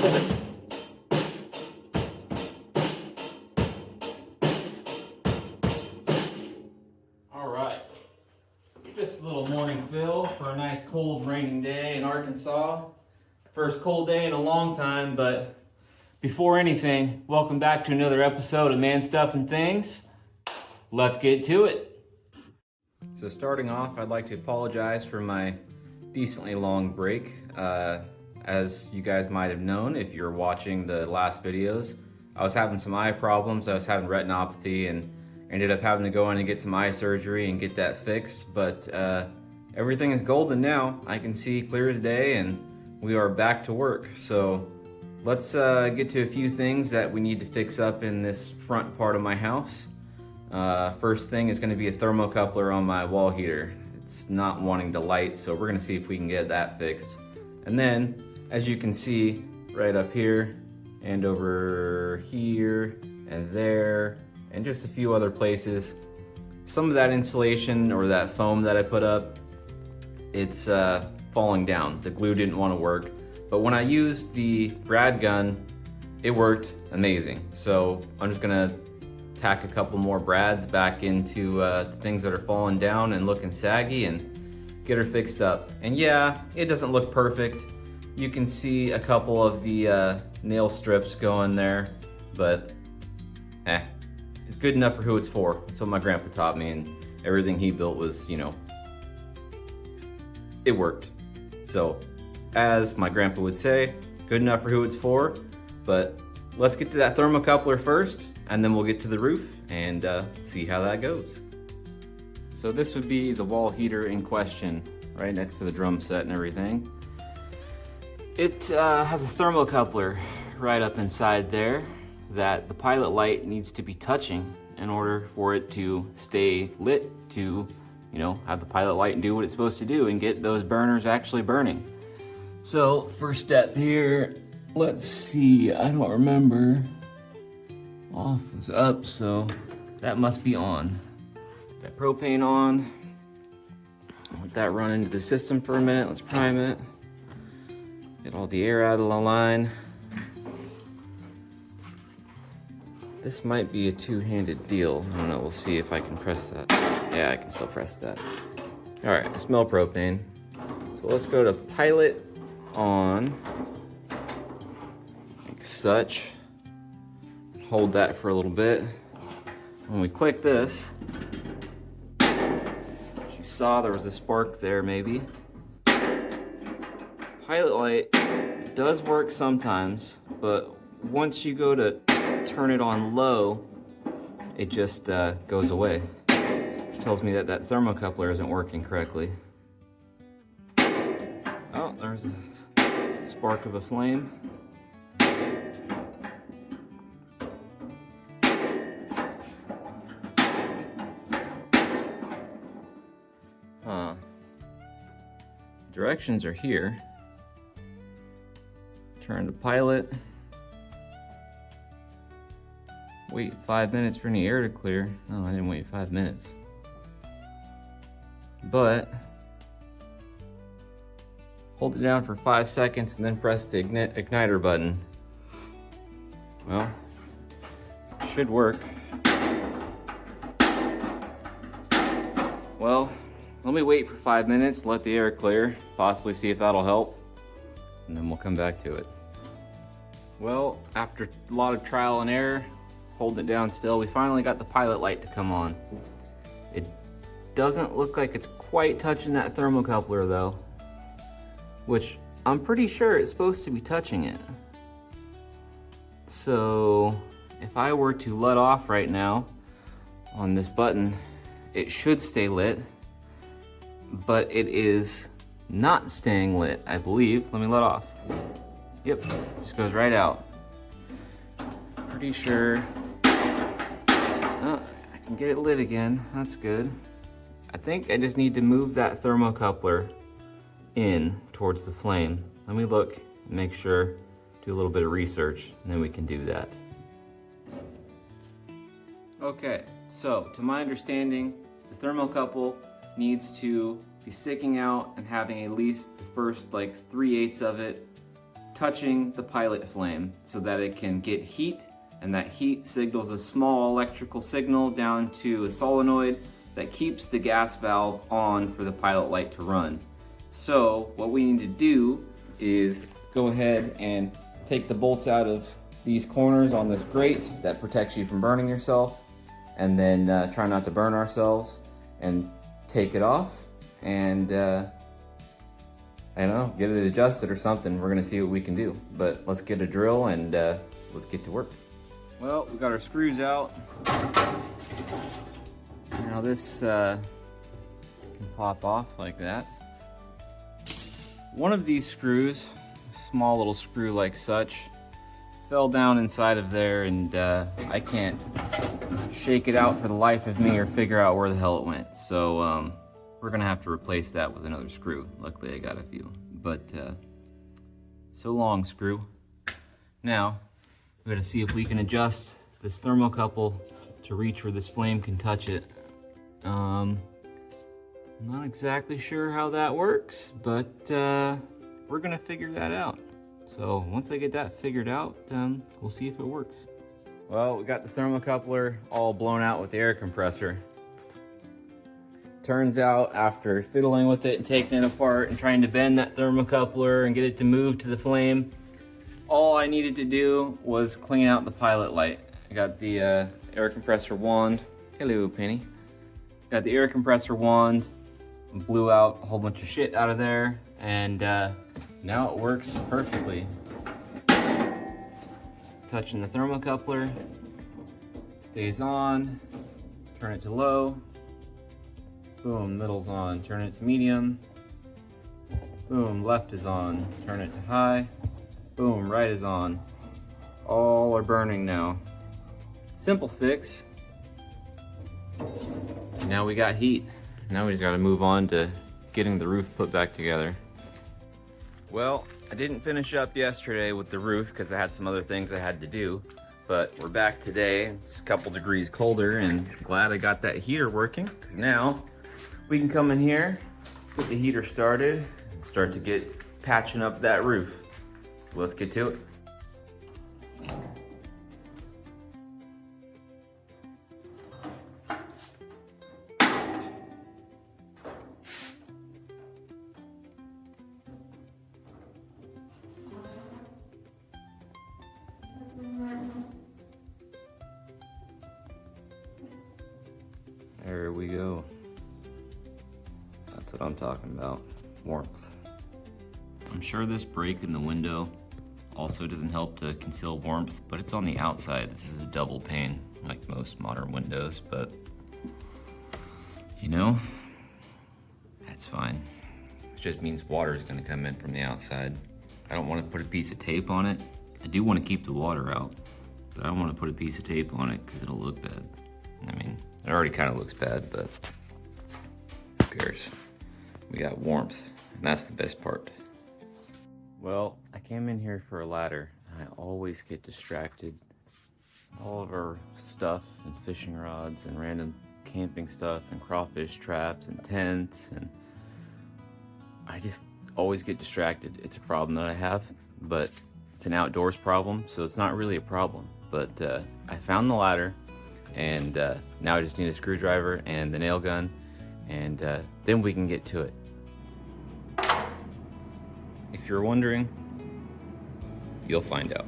All right, just a little morning fill for a nice cold raining day in Arkansas. First cold day in a long time, but before anything, welcome back to another episode of Man, Stuff, and Things. Let's get to it. So starting off, I'd like to apologize for my decently long break. As you guys might have known if you're watching the last videos, I was having some eye problems. I was having retinopathy and ended up having to go in and get some eye surgery and get that fixed. But everything is golden now. I can see clear as day and we are back to work. So let's get to a few things that we need to fix up in this front part of my house. First thing is going to be a thermocoupler on my wall heater. It's not wanting to light, so we're going to see if we can get that fixed. And then, as you can see, right up here and over here and there and just a few other places, some of that insulation or that foam that I put up, it's falling down. The glue didn't want to work, but when I used the brad gun, it worked amazing. So I'm just gonna tack a couple more brads back into the things that are falling down and looking saggy and get her fixed up. And yeah, it doesn't look perfect. You can see a couple of the nail strips going there, but it's good enough for who it's for. That's what my grandpa taught me, and everything he built was, you know, it worked. So, as my grandpa would say, good enough for who it's for. But let's get to that thermocoupler first, and then we'll get to the roof and see how that goes. So this would be the wall heater in question, right next to the drum set and everything. It has a thermocoupler right up inside there that the pilot light needs to be touching in order for it to stay lit, to, you know, have the pilot light and do what it's supposed to do and get those burners actually burning. So first step here, let's see, I don't remember. Off was up, so that must be on. Put that propane on. Let that run into the system for a minute. Let's prime it. Get all the air out of the line. This might be a two-handed deal. I don't know, we'll see if I can press that. Yeah, I can still press that. All right, I smell propane. So let's go to pilot on, like such. Hold that for a little bit. When we click this, as you saw there was a spark there maybe. Pilot light does work sometimes, but once you go to turn it on low, it just goes away. It tells me that that thermocoupler isn't working correctly. Oh, there's a spark of a flame. Directions are here. Turn to pilot. Wait 5 minutes for any air to clear. Oh, I didn't wait 5 minutes. But hold it down for 5 seconds and then press the igniter button. Well, should work. Well, let me wait for 5 minutes, let the air clear, possibly see if that'll help, and then we'll come back to it. Well, after a lot of trial and error, holding it down still, we finally got the pilot light to come on. It doesn't look like it's quite touching that thermocoupler though, which I'm pretty sure it's supposed to be touching it. So if I were to let off right now on this button, it should stay lit, but it is not staying lit, I believe. Let me let off. Yep, just goes right out. Pretty sure. Oh, I can get it lit again, that's good. I think I just need to move that thermocoupler in towards the flame. Let me look, make sure, do a little bit of research, and then we can do that. Okay, so to my understanding, the thermocouple needs to be sticking out and having at least the first like 3/8 of it touching the pilot flame so that it can get heat, and that heat signals a small electrical signal down to a solenoid that keeps the gas valve on for the pilot light to run. So what we need to do is go ahead and take the bolts out of these corners on this grate that protects you from burning yourself, and then try not to burn ourselves, and take it off, and I don't know, get it adjusted or something. We're gonna see what we can do, but let's get a drill and let's get to work. Well, we got our screws out. Now this can pop off like that. One of these screws, a small little screw like such, fell down inside of there, and I can't shake it out for the life of me or figure out where the hell it went. So we're gonna have to replace that with another screw. Luckily I got a few, but so long, screw. Now we're gonna see if we can adjust this thermocouple to reach where this flame can touch it. I'm not exactly sure how that works, but we're gonna figure that out. So once I get that figured out, we'll see if it works. Well, we got the thermocoupler all blown out with the air compressor. Turns out, after fiddling with it and taking it apart and trying to bend that thermocoupler and get it to move to the flame, all I needed to do was clean out the pilot light. I got the air compressor wand. Hello, Penny. Got the air compressor wand, blew out a whole bunch of shit out of there, and now it works perfectly. Touching the thermocoupler, stays on, turn it to low, boom, middle's on, turn it to medium, boom, left is on, turn it to high, boom, right is on. All are burning now. Simple fix. Now we got heat. Now we just gotta move on to getting the roof put back together. Well, I didn't finish up yesterday with the roof because I had some other things I had to do, but we're back today. It's a couple degrees colder, and glad I got that heater working. Now we can come in here, get the heater started, and start to get patching up that roof. So let's get to it. There we go. That's what I'm talking about. Warmth. I'm sure this break in the window also doesn't help to conceal warmth, but it's on the outside. This is a double pane, like most modern windows, but you know, that's fine. It just means water is gonna come in from the outside. I don't wanna put a piece of tape on it. I do wanna keep the water out, but I don't wanna put a piece of tape on it because it'll look bad. I mean, it already kind of looks bad, but who cares? We got warmth, and that's the best part. Well, I came in here for a ladder, and I always get distracted. All of our stuff and fishing rods and random camping stuff and crawfish traps and tents, and I just always get distracted. It's a problem that I have, but it's an outdoors problem, so it's not really a problem. But I found the ladder, and now I just need a screwdriver and the nail gun, and then we can get to it. If you're wondering, you'll find out.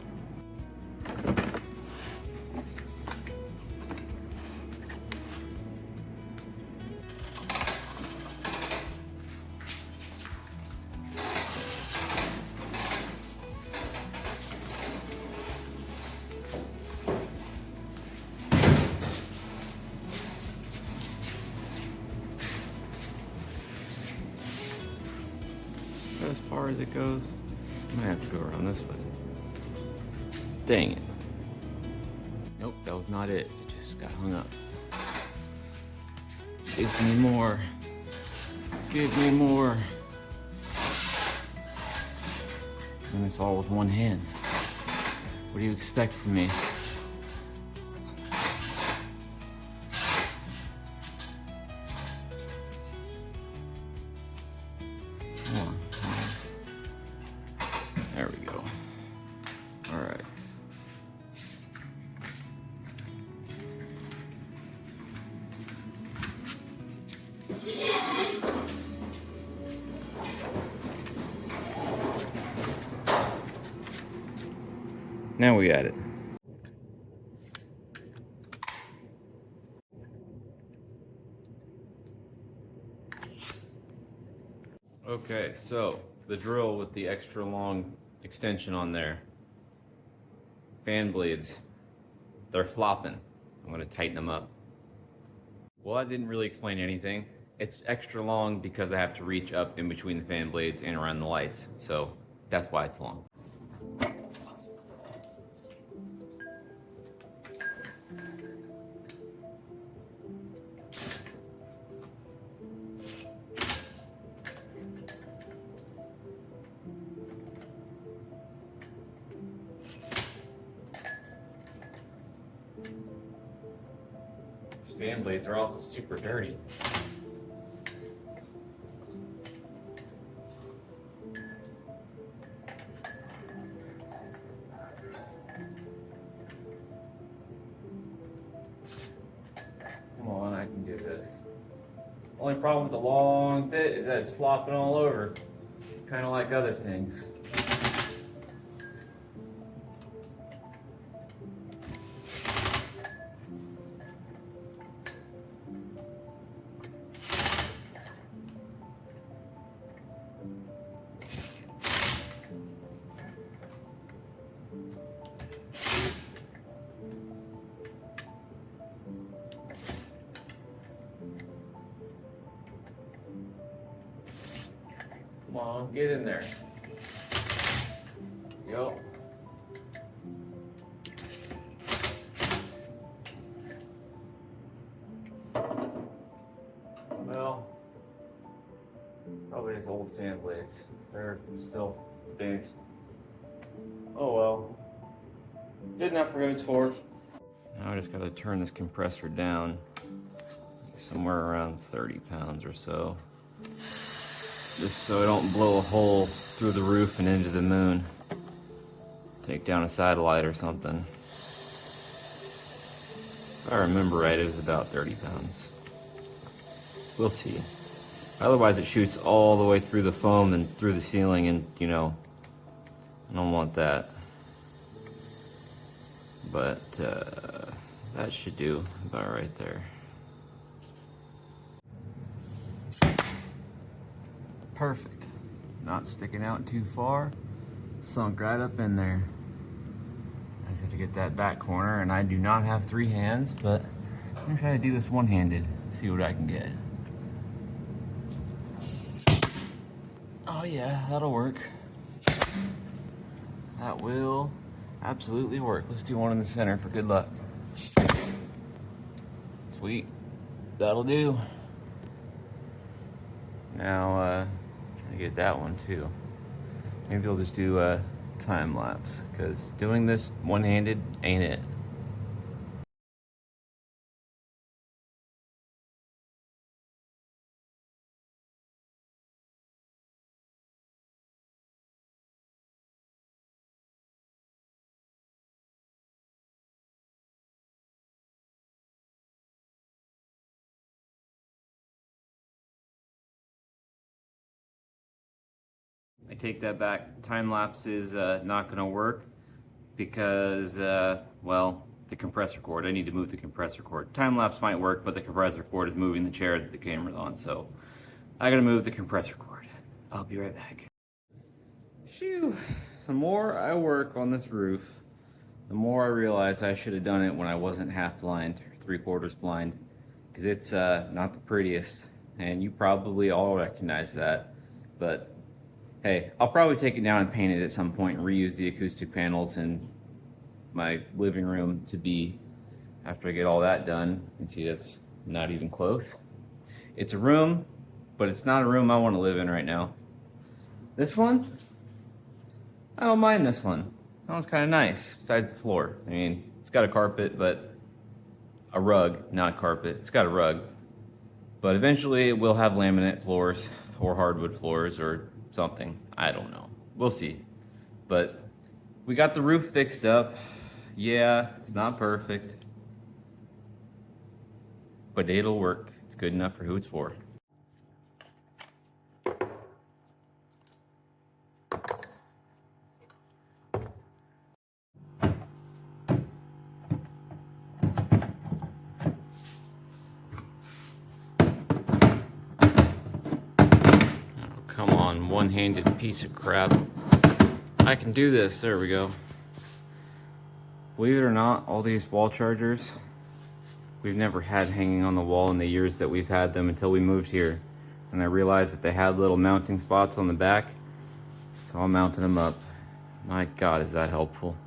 As far as it goes, I might have to go around this way. Dang it. Nope, that was not it. It just got hung up. Give me more. Give me more. And it's all with one hand. What do you expect from me? There we go. Now we got it. Okay, so the drill with the extra long extension on there. Fan blades, they're flopping. I'm gonna tighten them up. Well, I didn't really explain anything. It's extra long because I have to reach up in between the fan blades and around the lights. So that's why it's long. These fan blades are also super dirty. Come on, I can do this. Only problem with the long bit is that it's flopping all over, kind of like other things. Come on, get in there. Yo. Well, probably his old fan blades. They're still bent. Oh well. Good enough for what it's for. Now I just gotta turn this compressor down somewhere around 30 pounds or so. Just so I don't blow a hole through the roof and into the moon. Take down a satellite or something. If I remember right, it was about 30 pounds. We'll see. Otherwise it shoots all the way through the foam and through the ceiling, and you know, I don't want that. But that should do about right there. Perfect. Not sticking out too far. Sunk right up in there. I just have to get that back corner, and I do not have 3 hands, but I'm gonna try to do this one-handed, see what I can get. Oh yeah, that'll work. That will absolutely work. Let's do one in the center for good luck. Sweet. That'll do. Now, trying to get that one too. Maybe I'll just do a time lapse, because doing this one-handed ain't it. I take that back. Time lapse is not going to work because, well, the compressor cord. I need to move the compressor cord. Time lapse might work, but the compressor cord is moving the chair that the camera's on, so I gotta move the compressor cord. I'll be right back. Phew. The more I work on this roof, the more I realize I should have done it when I wasn't half blind, or 3/4 blind, because it's not the prettiest, and you probably all recognize that. But hey, I'll probably take it down and paint it at some point and reuse the acoustic panels in my living room to be, after I get all that done. You can see that's not even close. It's a room, but it's not a room I want to live in right now. This one, I don't mind this one. That one's kind of nice, besides the floor. I mean, it's got a carpet, but a rug, not a carpet. It's got a rug. But eventually it will have laminate floors or hardwood floors or something. I don't know. We'll see. But we got the roof fixed up. Yeah, it's not perfect, but it'll work. It's good enough for who it's for. one-handed piece of crap. I can do this. There we go. Believe it or not, all these wall chargers we've never had hanging on the wall in the years that we've had them until we moved here. And I realized that they had little mounting spots on the back, so I'm mounting them up. My God, is that helpful.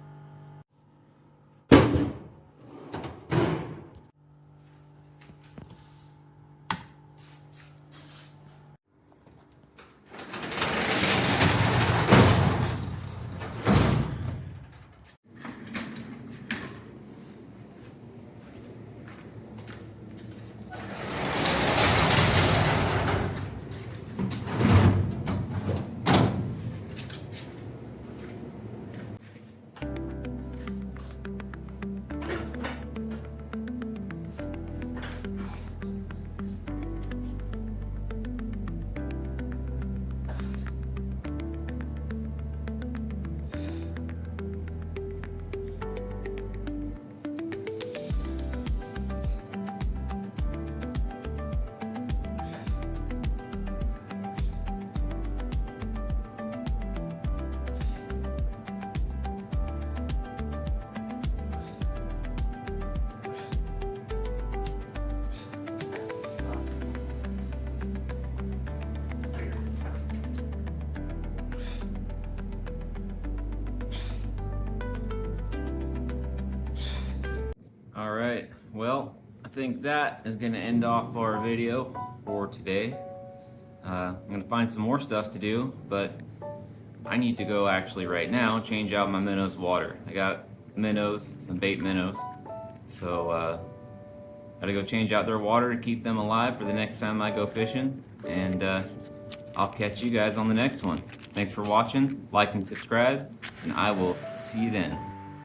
Alright, well, I think that is going to end off our video for today. I'm going to find some more stuff to do, but I need to go actually right now change out my minnows water. I got minnows, some bait minnows, so gotta go change out their water to keep them alive for the next time I go fishing, and I'll catch you guys on the next one. Thanks for watching, like and subscribe, and I will see you then.